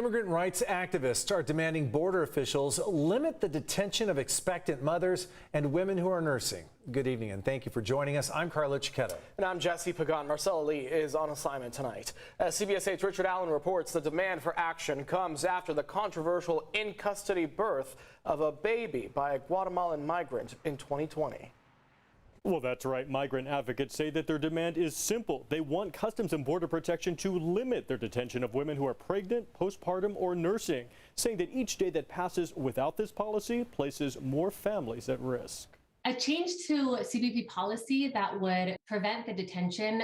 Immigrant rights activists are demanding border officials limit the detention of expectant mothers and women who are nursing. Good evening and thank you for joining us. I'm Carlo Cicchetto. And I'm Jesse Pagan. Marcella Lee is on assignment tonight. As CBS 8's Richard Allen reports, the demand for action comes after the controversial in-custody birth of a baby by a Guatemalan migrant in 2020. Well, that's right. Migrant advocates say that their demand is simple. They want Customs and Border Protection to limit their detention of women who are pregnant, postpartum, or nursing, saying that each day that passes without this policy places more families at risk. A change to CBP policy that would prevent the detention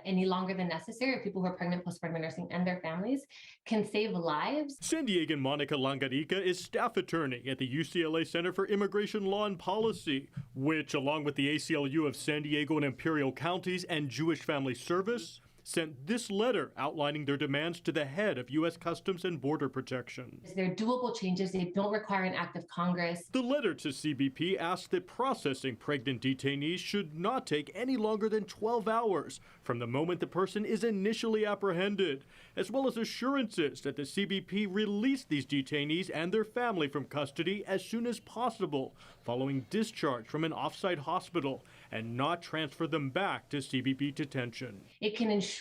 any longer than necessary of people who are pregnant, postpartum, nursing, and their families can save lives. San Diegan Monica Langarica is staff attorney at the UCLA Center for Immigration Law and Policy, which, along with the ACLU of San Diego and Imperial Counties and Jewish Family Service, sent this letter outlining their demands to the head of U.S. Customs and Border Protection. They're doable changes. They don't require an act of Congress. The letter to CBP asked that processing pregnant detainees should not take any longer than 12 hours from the moment the person is initially apprehended, as well as assurances that the CBP release these detainees and their family from custody as soon as possible following discharge from an off-site hospital and not transfer them back to CBP detention. It can ensure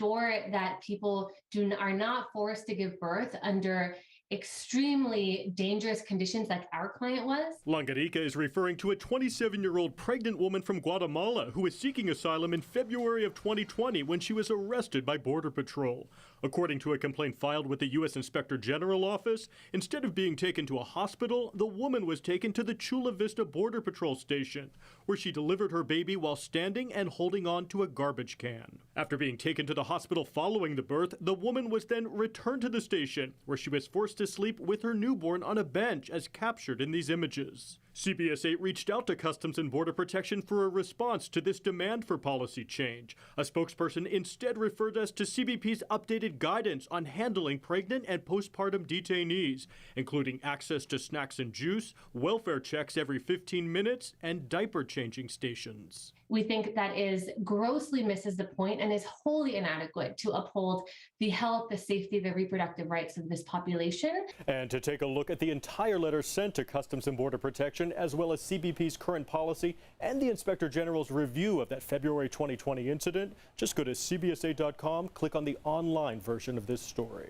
that people are not forced to give birth under extremely dangerous conditions like our client was. Langarica is referring to a 27-year-old pregnant woman from Guatemala who was seeking asylum in February of 2020 when she was arrested by Border Patrol. According to a complaint filed with the U.S. Inspector General Office, instead of being taken to a hospital, the woman was taken to the Chula Vista Border Patrol station, where she delivered her baby while standing and holding on to a garbage can. After being taken to the hospital following the birth, the woman was then returned to the station, where she was forced to sleep with her newborn on a bench as captured in these images. CBS 8 reached out to Customs and Border Protection for a response to this demand for policy change. A spokesperson instead referred us to CBP's updated guidance on handling pregnant and postpartum detainees, including access to snacks and juice, welfare checks every 15 minutes, and diaper changing stations. We think that is grossly misses the point and is wholly inadequate to uphold the health, the safety, the reproductive rights of this population. And to take a look at the entire letter sent to Customs and Border Protection, as well as CBP's current policy and the Inspector General's review of that February 2020 incident, just go to cbs8.com, click on the online version of this story.